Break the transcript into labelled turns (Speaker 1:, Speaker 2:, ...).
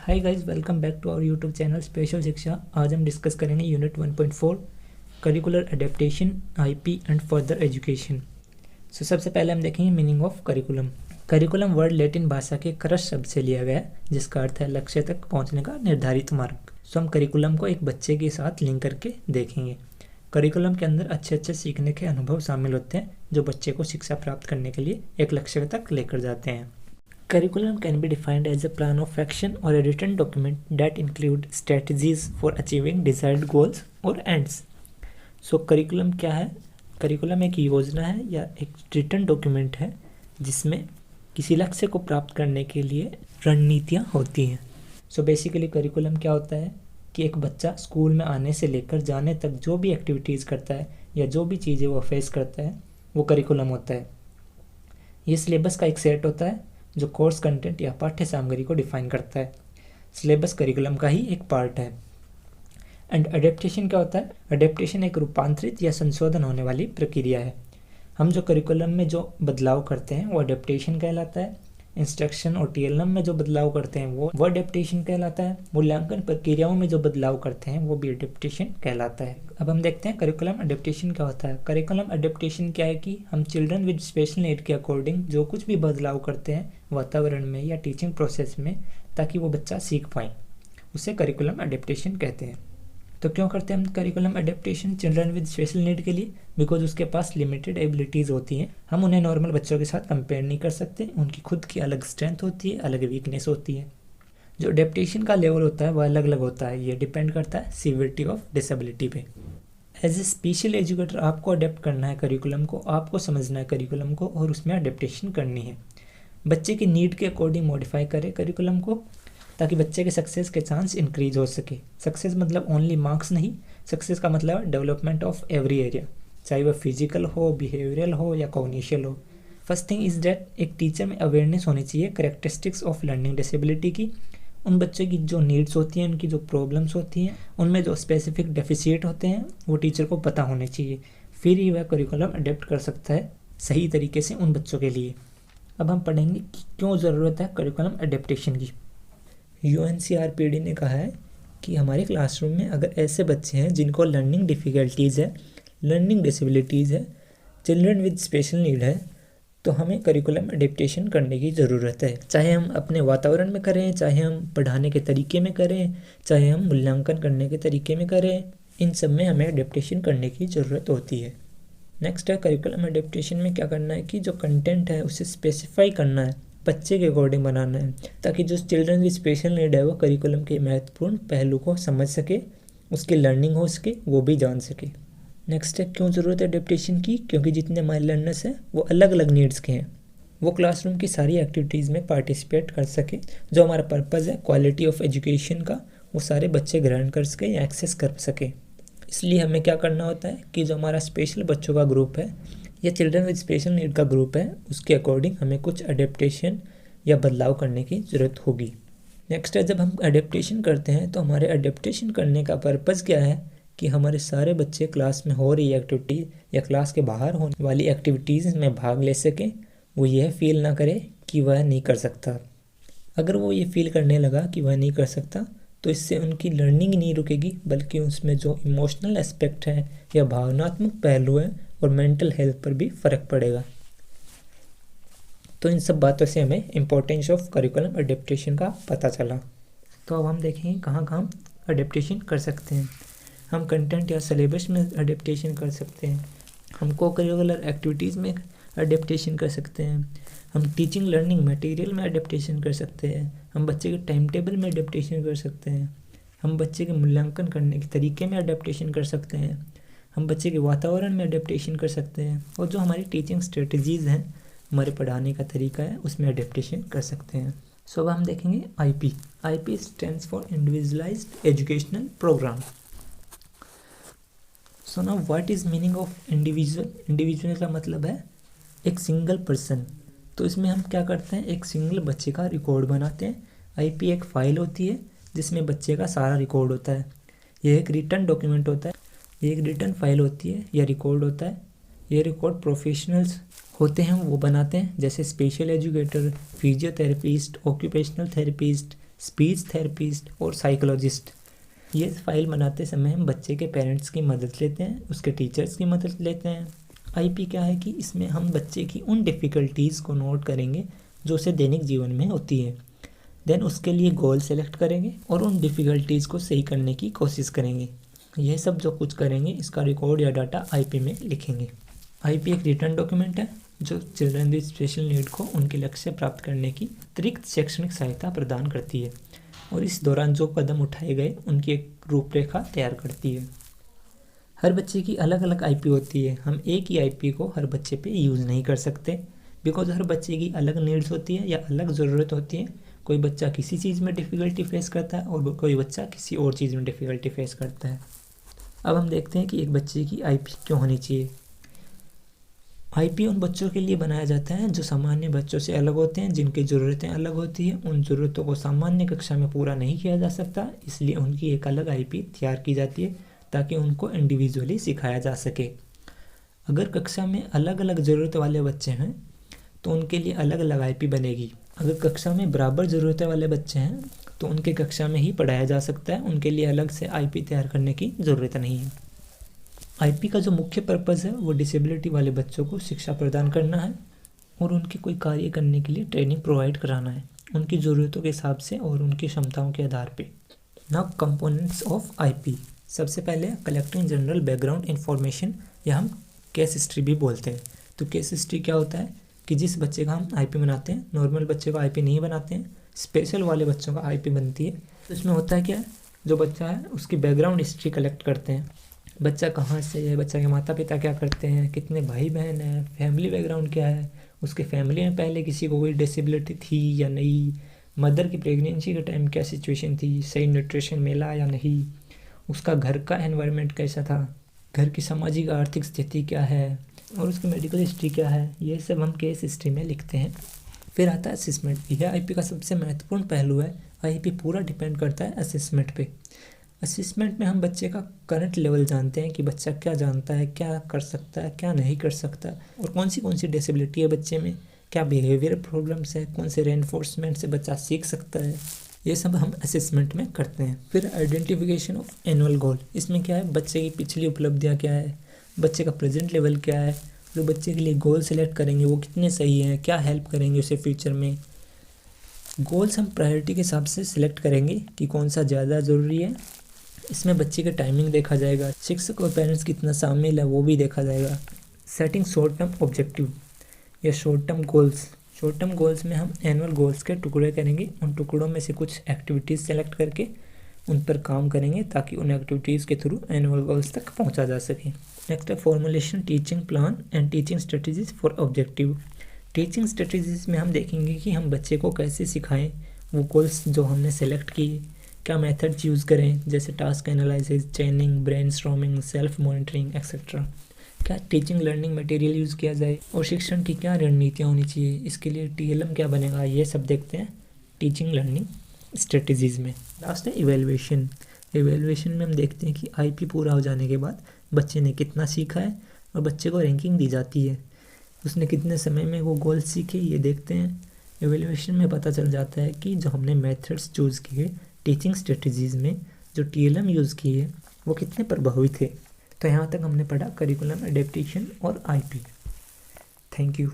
Speaker 1: Hi guys, welcome back to our YouTube channel special Shiksha. आज हम discuss करेंगे unit 1.4 curricular adaptation, IP and further education. So सबसे पहले हम देखेंगे meaning of curriculum. Curriculum word Latin भाषा के करस शब्द से लिया गया है, जिसका अर्थ है लक्ष्य तक पहुंचने का निर्धारित मार्ग। सो हम करिकुलम को एक बच्चे के साथ लिंक करके देखेंगे। करिकुलम के अंदर अच्छे अच्छे सीखने के अनुभव शामिल होते हैं, जो बच्चे को शिक्षा प्राप्त करने के लिए एक लक्ष्य तक लेकर जाते हैं। Curriculum can be defined as a plan of action or a written document that include strategies for achieving desired goals or ends. So curriculum क्या है? curriculum एक योजना है या एक written document है जिसमें किसी लक्ष्य को प्राप्त करने के लिए रणनीतियाँ होती हैं। So basically curriculum क्या होता है कि एक बच्चा स्कूल में आने से लेकर जाने तक जो भी एक्टिविटीज़ करता है या जो भी चीज़ें वो फेस करता है वो करिकुलम होता है। ये सिलेबस का एक सेट होता है जो कोर्स कंटेंट या पाठ्य सामग्री को डिफाइन करता है। सिलेबस करिकुलम का ही एक पार्ट है। एंड अडेप्टेशन क्या होता है? अडेप्टेशन एक रूपांतरित या संशोधन होने वाली प्रक्रिया है। हम जो करिकुलम में जो बदलाव करते हैं वो अडेप्टेशन कहलाता है। इंस्ट्रक्शन और टीएलएम में जो बदलाव करते हैं वो अडेप्टेशन कहलाता है। मूल्यांकन प्रक्रियाओं में जो बदलाव करते हैं वो भी अडेप्टेशन कहलाता है। अब हम देखते हैं करिकुलम अडेप्टेशन क्या होता है। करिकुलम अडेप्टेशन क्या है कि हम चिल्ड्रन विद स्पेशल नीड के अकॉर्डिंग जो कुछ भी बदलाव करते हैं वातावरण में या टीचिंग प्रोसेस में, ताकि वो बच्चा सीख पाए, उसे करिकुलम अडेप्टेशन कहते हैं। तो क्यों करते हैं हम curriculum adaptation children with special need के लिए? बिकॉज उसके पास लिमिटेड एबिलिटीज़ होती हैं। हम उन्हें नॉर्मल बच्चों के साथ कंपेयर नहीं कर सकते। उनकी खुद की अलग स्ट्रेंथ होती है, अलग वीकनेस होती है। जो अडेप्टेशन का लेवल होता है वह अलग अलग होता है। ये डिपेंड करता है सीवियरिटी ऑफ डिसेबिलिटी पे। एज ए स्पेशल एजुकेटर आपको अडेप्ट करना है करिकुलम को, आपको समझना है करिकुलम को और उसमें अडेप्टेशन करनी है। बच्चे की नीड के अकॉर्डिंग मॉडिफाई करें करिकुलम को, ताकि बच्चे के सक्सेस के चांस इंक्रीज हो सके। सक्सेस मतलब ओनली मार्क्स नहीं, सक्सेस का मतलब डेवलपमेंट ऑफ एवरी एरिया, चाहे वह फिजिकल हो, बिहेवियरल हो या कॉग्निशियल हो। फर्स्ट थिंग इज दैट एक टीचर में अवेयरनेस होनी चाहिए करेक्टरिस्टिक्स ऑफ लर्निंग डिसेबिलिटी की। उन बच्चों की जो नीड्स होती हैं, उनकी जो प्रॉब्लम्स होती हैं, उनमें जो स्पेसिफिक डेफिसिट होते हैं वो टीचर को पता होने चाहिए। फिर ही वह करिकुलम अडेप्ट कर सकता है सही तरीके से उन बच्चों के लिए। अब हम पढ़ेंगे कि क्यों ज़रूरत है करिकुलम अडेप्टेशन की। UNCRPD ने कहा है कि हमारे क्लासरूम में अगर ऐसे बच्चे हैं जिनको लर्निंग डिफ़िकल्टीज़ है, लर्निंग डिसेबिलिटीज़ है, चिल्ड्रन विद स्पेशल नीड है, तो हमें करिकुलम अडेप्टेशन करने की ज़रूरत है। चाहे हम अपने वातावरण में करें, चाहे हम पढ़ाने के तरीके में करें, चाहे हम मूल्यांकन करने के तरीके में करें, इन सब में हमें अडेप्टेशन करने की ज़रूरत होती है। नेक्स्ट है करिकुलम अडेप्टेशन में क्या करना है कि जो कंटेंट है उसे स्पेसिफाई करना है, बच्चे के अकॉर्डिंग बनाना है, ताकि जो चिल्ड्रन विद स्पेशल नीड है वो करिकुलम के महत्वपूर्ण पहलू को समझ सके, उसकी लर्निंग हो सके, वो भी जान सके। नेक्स्ट है क्यों ज़रूरत है अडेप्टेशन की? क्योंकि जितने हमारे लर्नर्स हैं वो अलग अलग नीड्स के हैं, वो क्लासरूम की सारी एक्टिविटीज़ में पार्टिसिपेट कर सके। जो हमारा पर्पज़ है क्वालिटी ऑफ एजुकेशन का, वो सारे बच्चे ग्रहण कर सके या एक्सेस कर सके। इसलिए हमें क्या करना होता है कि जो हमारा स्पेशल बच्चों का ग्रुप है या चिल्ड्रन विद स्पेशल नीड का ग्रुप है, उसके अकॉर्डिंग हमें कुछ अडेप्टेशन या बदलाव करने की ज़रूरत होगी। नेक्स्ट है जब हम अडेप्टेशन करते हैं तो हमारे अडेप्टेशन करने का पर्पज़ क्या है कि हमारे सारे बच्चे क्लास में हो रही एक्टिविटी या क्लास के बाहर होने वाली एक्टिविटीज़ में भाग ले सकें। वो यह फील ना करे कि वह नहीं कर सकता। अगर वो ये फील करने लगा कि वह नहीं कर सकता तो इससे उनकी लर्निंग नहीं रुकेगी, बल्कि उसमें जो इमोशनल एस्पेक्ट है या भावनात्मक पहलू है और मेंटल हेल्थ पर भी फ़र्क पड़ेगा। तो इन सब बातों से हमें इम्पोर्टेंस ऑफ करिकुलम अडेप्टेशन का पता चला। तो अब हम देखेंगे कहाँ कहाँ अडेप्टेशन कर सकते हैं। हम कंटेंट या सिलेबस में अडेप्टेशन कर सकते हैं, हम को करिकुलर एक्टिविटीज़ में अडेप्टेशन कर सकते हैं, हम टीचिंग लर्निंग मटेरियल में अडेप्टेशन कर सकते हैं, हम बच्चे के टाइम टेबल में अडेप्टेशन कर सकते हैं, हम बच्चे के मूल्यांकन करने के तरीके में अडेप्टेशन कर सकते हैं, हम बच्चे के वातावरण में अडेप्टेशन कर सकते हैं, और जो हमारी टीचिंग स्ट्रेटजीज़ हैं, हमारे पढ़ाने का तरीका है, उसमें अडेप्टेशन कर सकते हैं। सो अब हम देखेंगे IP। IP stands for individualized educational program. So now what is meaning of individual? Individual का मतलब है एक सिंगल पर्सन। तो इसमें हम क्या करते हैं, एक सिंगल बच्चे का रिकॉर्ड बनाते हैं। IP एक फ़ाइल होती है जिसमें बच्चे का सारा रिकॉर्ड होता है। यह एक रिटर्न डॉक्यूमेंट होता है, ये एक रिटर्न फाइल होती है या रिकॉर्ड होता है। ये रिकॉर्ड प्रोफेशनल्स होते हैं वो बनाते हैं, जैसे special educator, physiotherapist, occupational therapist, speech therapist और साइकोलॉजिस्ट। ये फाइल बनाते समय हम बच्चे के पेरेंट्स की मदद लेते हैं, उसके टीचर्स की मदद लेते हैं। आईपी क्या है कि इसमें हम बच्चे की उन डिफ़िकल्टीज़ को नोट करेंगे जो उसे दैनिक जीवन में होती है, देन उसके लिए गोल सेलेक्ट करेंगे और उन डिफ़िकल्टीज़ को सही करने की कोशिश करेंगे। यह सब जो कुछ करेंगे इसका रिकॉर्ड या डाटा आईपी में लिखेंगे। आईपी एक रिटर्न डॉक्यूमेंट है जो चिल्ड्रन विद स्पेशल नीड को उनके लक्ष्य प्राप्त करने की अतिरिक्त शैक्षणिक सहायता प्रदान करती है और इस दौरान जो कदम उठाए गए उनकी एक रूपरेखा तैयार करती है। हर बच्चे की अलग अलग आईपी होती है। हम एक ही आईपी को हर बच्चे पे यूज़ नहीं कर सकते, बिकॉज हर बच्चे की अलग नीड्स होती है या अलग ज़रूरत होती है। कोई बच्चा किसी चीज़ में डिफ़िकल्टी फेस करता है और कोई बच्चा किसी और चीज़ में डिफ़िकल्टी फेस करता है। अब हम देखते हैं कि एक बच्चे की आईपी क्यों होनी चाहिए। आईपी उन बच्चों के लिए बनाया जाता है जो सामान्य बच्चों से अलग होते हैं, जिनकी ज़रूरतें अलग होती हैं। उन ज़रूरतों को सामान्य कक्षा में पूरा नहीं किया जा सकता, इसलिए उनकी एक अलग आईपी तैयार की जाती है ताकि उनको इंडिविजुअली सिखाया जा सके। अगर कक्षा में अलग अलग ज़रूरत वाले बच्चे हैं तो उनके लिए अलग अलग आईपी बनेगी। अगर कक्षा में बराबर ज़रूरत वाले बच्चे हैं तो उनके कक्षा में ही पढ़ाया जा सकता है, उनके लिए अलग से आईपी तैयार करने की ज़रूरत नहीं है। आईपी का जो मुख्य पर्पज़ है वो डिसेबिलिटी वाले बच्चों को शिक्षा प्रदान करना है और उनके कोई कार्य करने के लिए ट्रेनिंग प्रोवाइड कराना है, उनकी ज़रूरतों के हिसाब से और उनकी क्षमताओं के आधार पे। Now components of IP. सबसे पहले कलेक्टिंग जनरल बैकग्राउंड इन्फॉर्मेशन, या हम केस हिस्ट्री भी बोलते हैं। तो केस हिस्ट्री क्या होता है कि जिस बच्चे का हम आईपी बनाते हैं, नॉर्मल बच्चे का आईपी नहीं बनाते हैं, स्पेशल वाले बच्चों का आईपी बनती है। तो इसमें होता है क्या, जो बच्चा है उसकी बैकग्राउंड हिस्ट्री कलेक्ट करते हैं। बच्चा कहाँ से है, बच्चा के माता पिता क्या करते हैं, कितने भाई बहन हैं, फैमिली बैकग्राउंड क्या है, उसके फैमिली में पहले किसी को कोई डिसेबिलिटी थी या नहीं, मदर की प्रेगनेंसी के टाइम क्या सिचुएशन थी, सही न्यूट्रिशन मिला या नहीं, उसका घर का एनवायरनमेंट कैसा था, घर की सामाजिक आर्थिक स्थिति क्या है और उसकी मेडिकल हिस्ट्री क्या है। ये सब हम केस हिस्ट्री में लिखते हैं। फिर आता है असेसमेंट। यह आईपी का सबसे महत्वपूर्ण पहलू है। आईपी पूरा डिपेंड करता है असेसमेंट पे। असेसमेंट में हम बच्चे का करंट लेवल जानते हैं कि बच्चा क्या जानता है, क्या कर सकता है, क्या नहीं कर सकता, और कौन सी डिसेबिलिटी है बच्चे में, क्या बिहेवियर प्रॉब्लम्स है, कौन से रेनफोर्समेंट से बच्चा सीख सकता है। ये सब हम असेसमेंट में करते हैं। फिर आइडेंटिफिकेशन ऑफ एनुअल गोल। इसमें क्या है, बच्चे की पिछली उपलब्धियाँ क्या है, बच्चे का प्रेजेंट लेवल क्या है, जो बच्चे के लिए गोल सेलेक्ट करेंगे वो कितने सही हैं, क्या हेल्प करेंगे उसे फ्यूचर में। गोल्स हम प्रायोरिटी के हिसाब से सिलेक्ट करेंगे कि कौन सा ज़्यादा ज़रूरी है। इसमें बच्चे का टाइमिंग देखा जाएगा, शिक्षक और पेरेंट्स कितना शामिल है वो भी देखा जाएगा। सेटिंग शॉर्ट टर्म ऑब्जेक्टिव या short term goals. Short term goals में हम एनुअल गोल्स के टुकड़े करेंगे, उन टुकड़ों में से कुछ एक्टिविटीज़ सेलेक्ट करके उन पर काम करेंगे ताकि उन एक्टिविटीज़ के थ्रू एनुअल गोल्स तक पहुंचा जा सके। नेक्स्ट है formulation teaching plan and teaching strategies for objective. Teaching strategies में हम देखेंगे कि हम बच्चे को कैसे सिखाएं, वो गोल्स जो हमने सेलेक्ट किए, क्या मेथड्स यूज़ करें, जैसे task analysis, training, brainstorming, self monitoring etcetera. क्या टीचिंग लर्निंग मटेरियल यूज़ किया जाए और शिक्षण की क्या रणनीतियाँ होनी चाहिए, इसके लिए टीएलएम क्या बनेगा, ये सब देखते हैं टीचिंग लर्निंग स्ट्रेटजीज़ में। लास्ट है इवेलुएशन। इवेलुएशन में हम देखते हैं कि आईपी पूरा हो जाने के बाद बच्चे ने कितना सीखा है और बच्चे को रैंकिंग दी जाती है, उसने कितने समय में वो गोल सीखे, ये देखते हैं। इवेलुएशन में पता चल जाता है कि जो हमने मेथड्स चूज़ किए टीचिंग स्ट्रेटजीज़ में, जो टीएलएम यूज़ किए, वो कितने प्रभावी थे। तो यहाँ तक हमने पढ़ा करिकुलम एडेप्टेशन और आईपी। Thank you.